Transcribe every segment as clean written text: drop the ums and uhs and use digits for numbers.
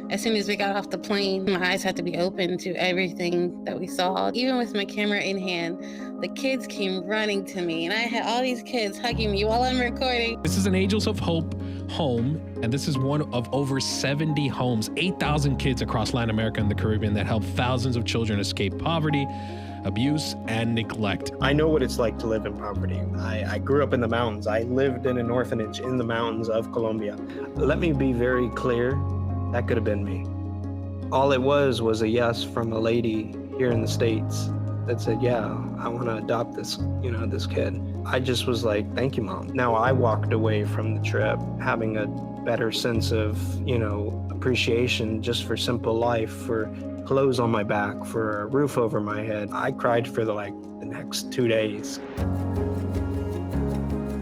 As soon as we got off the plane, my eyes had to be open to everything that we saw. Even with my camera in hand, the kids came running to me, and I had all these kids hugging me while I'm recording. This is an Angels of Hope home, and this is one of over 70 homes, 8,000 kids across Latin America and the Caribbean that help thousands of children escape poverty, abuse, and neglect. I know what it's like to live in poverty. I grew up in the mountains. I lived in an orphanage in the mountains of Colombia. Let me be very clear, that could have been me. All it was a yes from a lady here in the States that said, yeah, I want to adopt this, this kid. I just was like, thank you, Mom. Now I walked away from the trip having a better sense of, appreciation just for simple life, for clothes on my back, for a roof over my head. I cried for the next 2 days.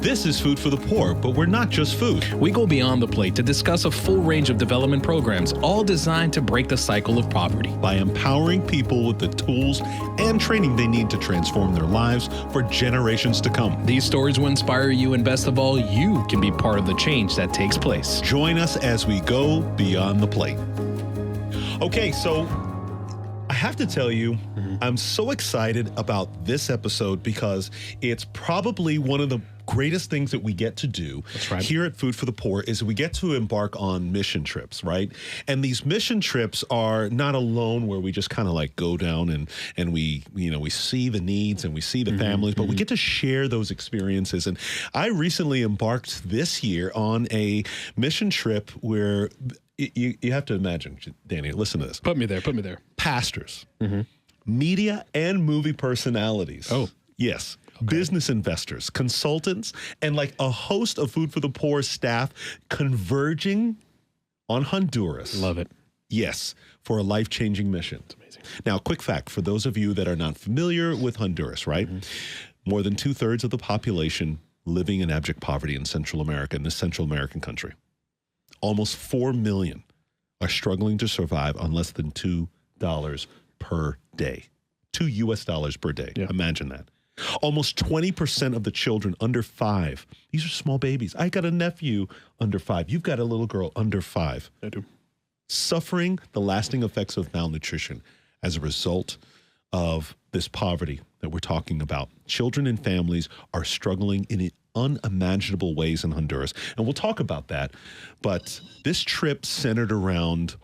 This is Food for the Poor, but we're not just food. We go beyond the plate to discuss a full range of development programs, all designed to break the cycle of poverty. By empowering people with the tools and training they need to transform their lives for generations to come. These stories will inspire you, and best of all, you can be part of the change that takes place. Join us as we go beyond the plate. Okay, so I have to tell you, I'm so excited about this episode because it's probably one of the greatest things that we get to do here at Food for the Poor is we get to embark on mission trips, right? And these mission trips are not alone where we just kind of go down and we see the needs and we see the families, but we get to share those experiences. And I recently embarked this year on a mission trip where you have to imagine, Danny, listen to this. Put me there. Pastors, media and movie personalities. Oh. Yes. Okay. Business investors, consultants, and a host of Food for the Poor staff converging on Honduras. Love it. Yes, for a life-changing mission. It's amazing. Now, quick fact, for those of you that are not familiar with Honduras, right? More than 2/3 of the population living in abject poverty in Central America, in this Central American country. Almost 4 million are struggling to survive on less than $2 per day. $2 per day. Yeah. Imagine that. Almost 20% of the children under 5. These are small babies. I got a nephew under 5. You've got a little girl under 5. I do. Suffering the lasting effects of malnutrition as a result of this poverty that we're talking about. Children and families are struggling in unimaginable ways in Honduras. And we'll talk about that. But this trip centered around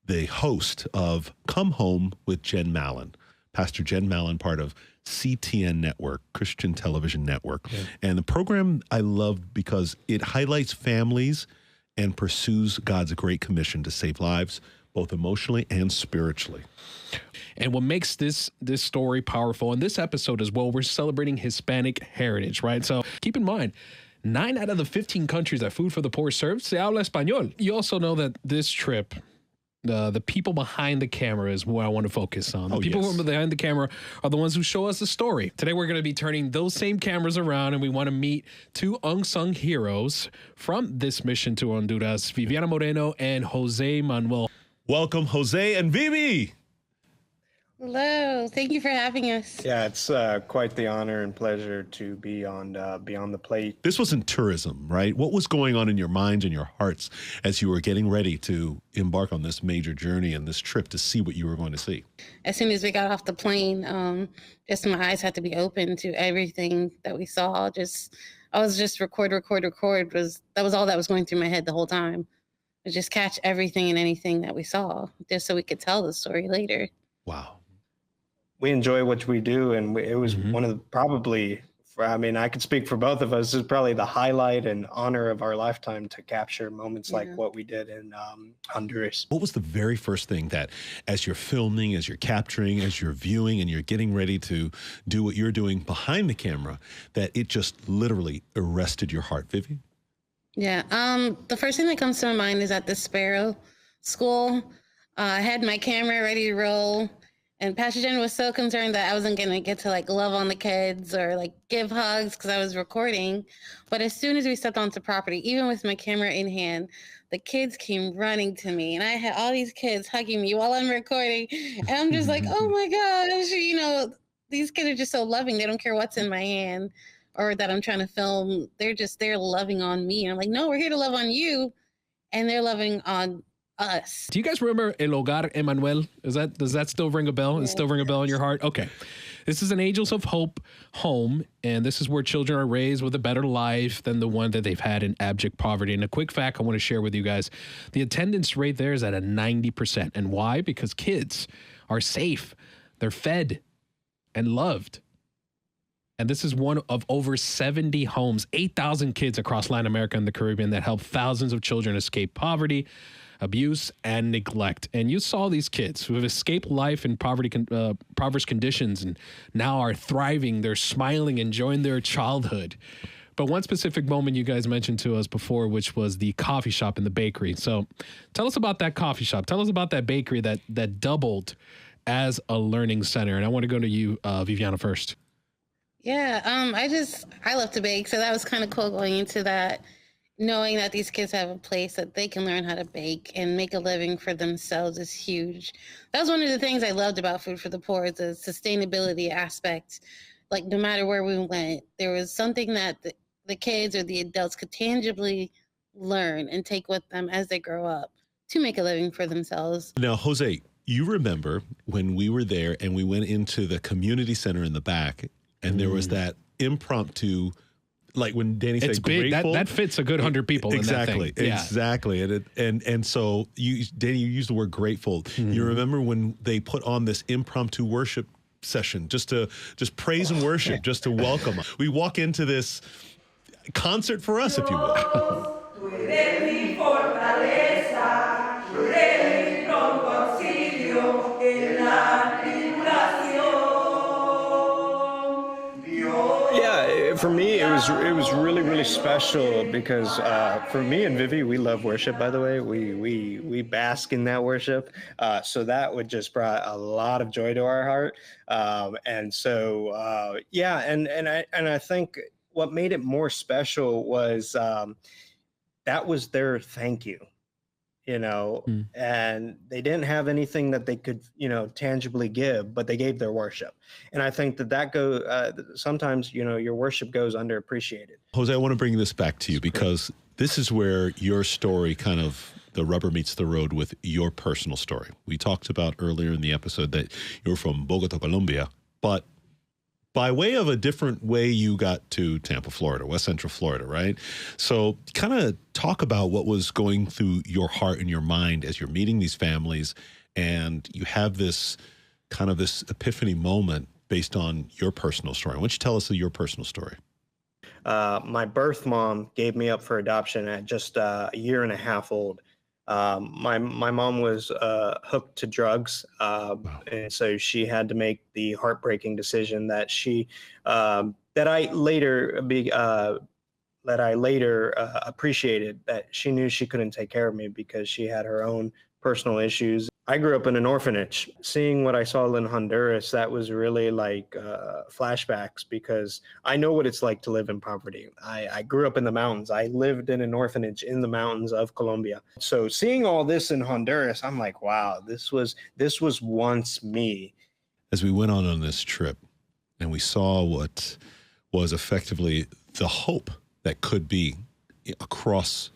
the host of Come Home with Jen Mallan, Pastor Jen Mallan, part of CTN Network, Christian Television Network. Yeah. And the program I love because it highlights families and pursues God's great commission to save lives, both emotionally and spiritually. And what makes this story powerful, in this episode as well, we're celebrating Hispanic heritage, right? So keep in mind, 9 out of the 15 countries that Food for the Poor serves, se habla español. You also know that this trip, the people behind the camera is what I want to focus on. The people who are behind the camera are the ones who show us the story. Today, we're going to be turning those same cameras around, and we want to meet 2 unsung heroes from this mission to Honduras, Viviana Moreno and Jose Manuel. Welcome, Jose and Vivi. Hello. Thank you for having us. Yeah, it's quite the honor and pleasure to be on Beyond the Plate. This wasn't tourism, right? What was going on in your minds and your hearts as you were getting ready to embark on this major journey and this trip to see what you were going to see? As soon as we got off the plane, just my eyes had to be open to everything that we saw. I was just record. That was all that was going through my head the whole time. Just catch everything and anything that we saw, just so we could tell the story later. Wow. We enjoy what we do, and it was one of I could speak for both of us, this is probably the highlight and honor of our lifetime to capture moments like what we did in Honduras. What was the very first thing that, as you're filming, as you're capturing, as you're viewing, and you're getting ready to do what you're doing behind the camera, that it just literally arrested your heart, Vivi? Yeah, the first thing that comes to my mind is at the Sparrow School. I had my camera ready to roll. And Pastor Jen was so concerned that I wasn't going to get to love on the kids or give hugs because I was recording. But as soon as we stepped onto property, even with my camera in hand, the kids came running to me, and I had all these kids hugging me while I'm recording. And I'm just like, oh my gosh, these kids are just so loving. They don't care what's in my hand or that I'm trying to film. They're loving on me. And I'm like, no, we're here to love on you. And they're loving on us. Do you guys remember El Hogar Manuel? Does that still ring a bell? Does it still ring a bell in your heart? Okay. This is an Angels of Hope home, and this is where children are raised with a better life than the one that they've had in abject poverty. And a quick fact I want to share with you guys, the attendance rate there is at a 90%. And why? Because kids are safe, they're fed and loved. And this is one of over 70 homes, 8,000 kids across Latin America and the Caribbean that help thousands of children escape poverty, abuse, and neglect. And you saw these kids who have escaped life in impoverished conditions and now are thriving. They're smiling, enjoying their childhood. But one specific moment you guys mentioned to us before, which was the coffee shop and the bakery. So tell us about that coffee shop. Tell us about that bakery that doubled as a learning center. And I want to go to you, Viviana, first. Yeah, I love to bake, so that was kind of cool going into that, knowing that these kids have a place that they can learn how to bake and make a living for themselves is huge. That was one of the things I loved about Food for the Poor, is the sustainability aspect. Like, no matter where we went, there was something that the kids or the adults could tangibly learn and take with them as they grow up to make a living for themselves. Now, Jose, you remember when we were there and we went into the community center in the back, and there was that impromptu, like when Danny said, it's big. grateful. That fits a good 100 people. Exactly. In that thing. Yeah. Exactly. And so Danny, you used the word grateful. You remember when they put on this impromptu worship session, just praise and worship, just to welcome. We walk into this concert for us, if you will. For me, it was really, really special because for me and Vivi, we love worship. By the way, we bask in that worship. So that would just brought a lot of joy to our heart. And I think what made it more special was that was their thank you. And they didn't have anything that they could, tangibly give, but they gave their worship. And I think sometimes, your worship goes underappreciated. Jose, I want to bring this back to you because this is where your story kind of, the rubber meets the road with your personal story. We talked about earlier in the episode that you're from Bogota, Colombia, but by way of a different way you got to Tampa, Florida, West Central Florida, right? So kind of talk about what was going through your heart and your mind as you're meeting these families and you have this kind of this epiphany moment based on your personal story. Why don't you tell us your personal story? My birth mom gave me up for adoption at just a year and a half old. My mom was hooked to drugs, and so she had to make the heartbreaking decision that I later appreciated, that she knew she couldn't take care of me because she had her own personal issues. I grew up in an orphanage. Seeing what I saw in Honduras, that was really like flashbacks, because I know what it's like to live in poverty. I grew up in the mountains. I lived in an orphanage in the mountains of Colombia. So seeing all this in Honduras, I'm like, wow, this was once me. As we went on this trip and we saw what was effectively the hope that could be across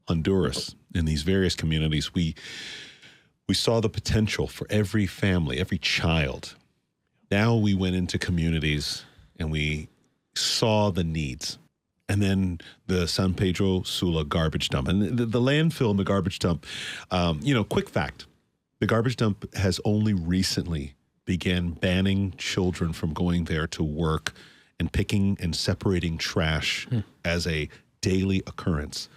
Honduras in these various communities, we saw the potential for every family, every child. Now we went into communities and we saw the needs. And then the San Pedro Sula garbage dump and the landfill and the garbage dump. Quick fact, the garbage dump has only recently began banning children from going there to work and picking and separating trash as a daily occurrence.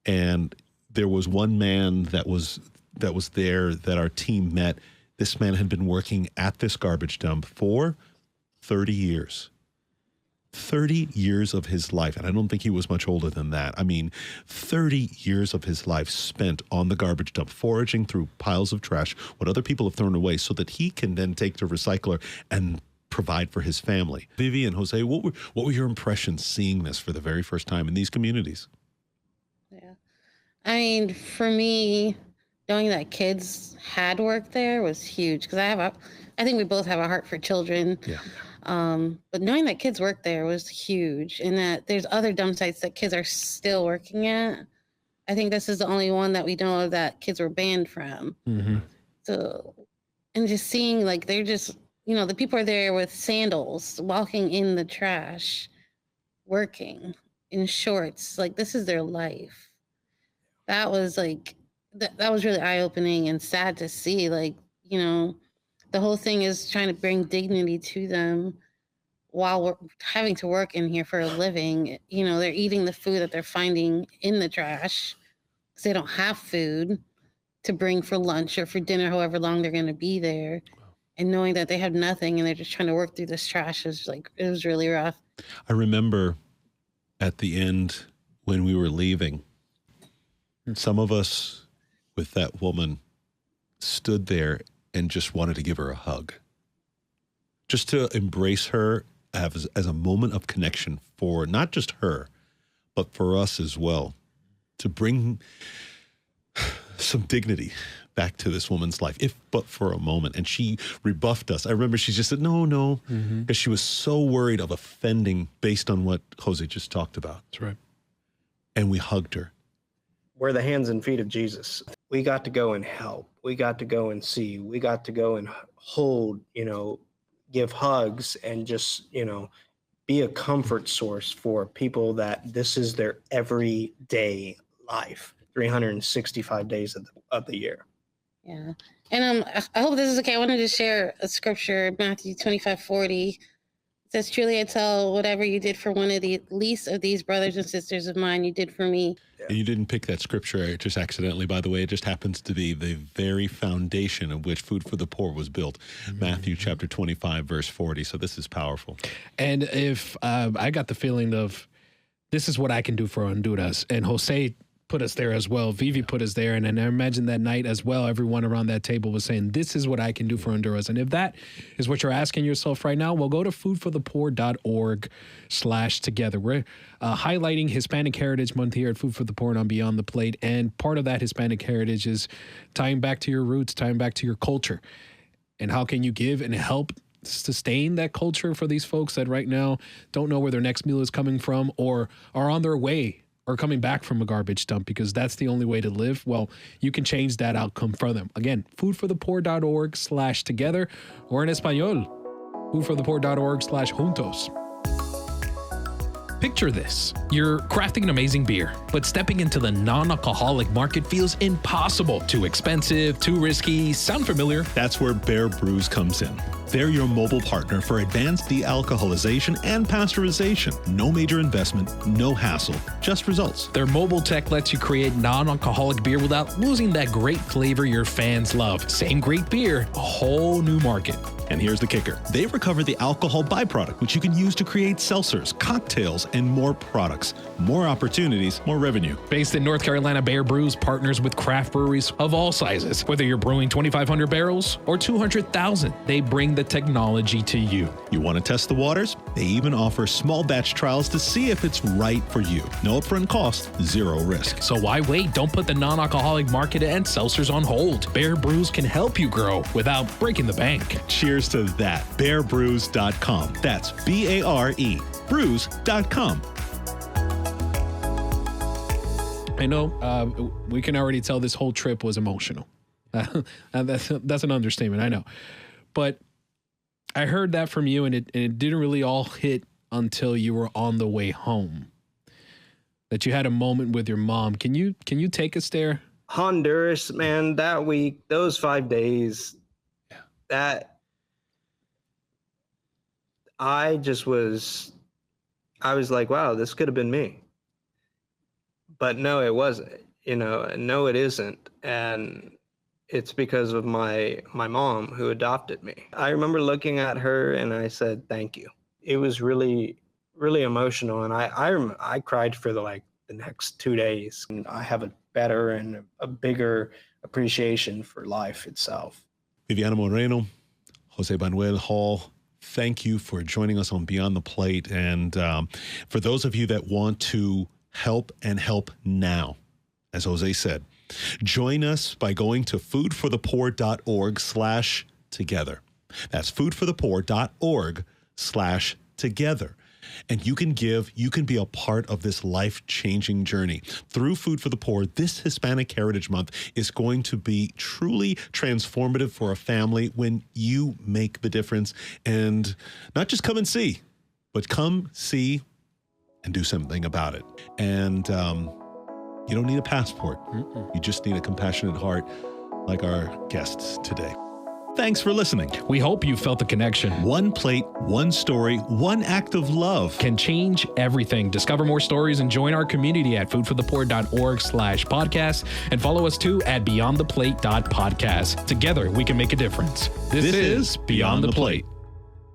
And there was one man that was there that our team met. This man had been working at this garbage dump for 30 years. 30 years of his life. And I don't think he was much older than that. I mean, 30 years of his life spent on the garbage dump, foraging through piles of trash, what other people have thrown away, so that he can then take to recycler and provide for his family. Vivi and Jose, what were your impressions seeing this for the very first time in these communities? Yeah. I mean, for me, knowing that kids had worked there was huge, because I think we both have a heart for children. Yeah. But knowing that kids work there was huge, and that there's other dump sites that kids are still working at. I think this is the only one that we know of that kids were banned from. So, and just seeing like they're just, the people are there with sandals, walking in the trash, working in shorts. Like, this is their life. That was like, that was really eye-opening and sad to see. Like, the whole thing is trying to bring dignity to them while we're having to work in here for a living. They're eating the food that they're finding in the trash because they don't have food to bring for lunch or for dinner, however long they're going to be there. And knowing that they have nothing and they're just trying to work through this trash is like, it was really rough. I remember at the end when we were leaving, some of us with that woman stood there and just wanted to give her a hug. Just to embrace her as a moment of connection for not just her, but for us as well. To bring some dignity back to this woman's life, if but for a moment. And she rebuffed us. I remember she just said, no, because she was so worried of offending based on what Jose just talked about. That's right. And we hugged her. We're the hands and feet of Jesus. We got to go and help. We got to go and see. We got to go and hold, give hugs and just, be a comfort source for people that this is their everyday life, 365 days of the year. Yeah. And I hope this is okay. I wanted to share a scripture, Matthew 25:40. It says, truly I tell, whatever you did for one of the least of these brothers and sisters of mine, you did for me. And you didn't pick that scripture just accidentally, by the way. It just happens to be the very foundation of which Food for the Poor was built. Matthew chapter 25, verse 40. So this is powerful. And if I got the feeling of this is what I can do for Honduras, and Jose put us there as well. Vivi put us there. And I imagine that night as well, everyone around that table was saying, this is what I can do for Honduras. And if that is what you're asking yourself right now, well, go to foodforthepoor.org/together. We're highlighting Hispanic Heritage Month here at Food for the Poor and on Beyond the Plate. And part of that Hispanic heritage is tying back to your roots, tying back to your culture. And how can you give and help sustain that culture for these folks that right now don't know where their next meal is coming from or are on their way or coming back from a garbage dump because that's the only way to live? Well, you can change that outcome for them. Again, foodforthepoor.org/together or in Espanol, foodforthepoor.org/juntos. Picture this. You're crafting an amazing beer, but stepping into the non-alcoholic market feels impossible. Too expensive, too risky. Sound familiar? That's where Bear Brews comes in. They're your mobile partner for advanced de-alcoholization and pasteurization. No major investment, no hassle, just results. Their mobile tech lets you create non-alcoholic beer without losing that great flavor your fans love. Same great beer, a whole new market. And here's the kicker. They recover the alcohol byproduct, which you can use to create seltzers, cocktails, and more products. More opportunities, more revenue. Based in North Carolina, Bear Brews partners with craft breweries of all sizes. Whether you're brewing 2,500 barrels or 200,000, they bring the technology to you. You want to test the waters? They even offer small batch trials to see if it's right for you. No upfront cost, zero risk. So why wait? Don't put the non-alcoholic market and seltzers on hold. Bear Brews can help you grow without breaking the bank. Cheers to that. BearBrews.com. That's BARE. Brews.com. I know we can already tell this whole trip was emotional. That's an understatement, I know. But I heard that from you, and it didn't really all hit until you were on the way home. That you had a moment with your mom. Can you take us there? Honduras, man, that week, those 5 days, that I was like, wow, this could have been me. But no, it wasn't. No, it isn't. And it's because of my mom who adopted me. I remember looking at her and I said, thank you. It was really, really emotional. And I cried for the next 2 days. And I have a better and a bigger appreciation for life itself. Viviana Moreno, Jose Manuel Hall, thank you for joining us on Beyond the Plate. And for those of you that want to help and help now, as Jose said, join us by going to foodforthepoor.org/together. That's foodforthepoor.org/together. and you can give, you can be a part of this life-changing journey. Through Food for the Poor, this Hispanic Heritage Month is going to be truly transformative for a family when you make the difference. And not just come and see, but come see and do something about it. And you don't need a passport. You just need a compassionate heart like our guests today. Thanks for listening. We hope you felt the connection. One plate, one story, one act of love Can change everything. Discover more stories and join our community at foodforthepoor.org/podcast and follow us too at beyondtheplate.podcast. Together, we can make a difference. This is Beyond the Plate.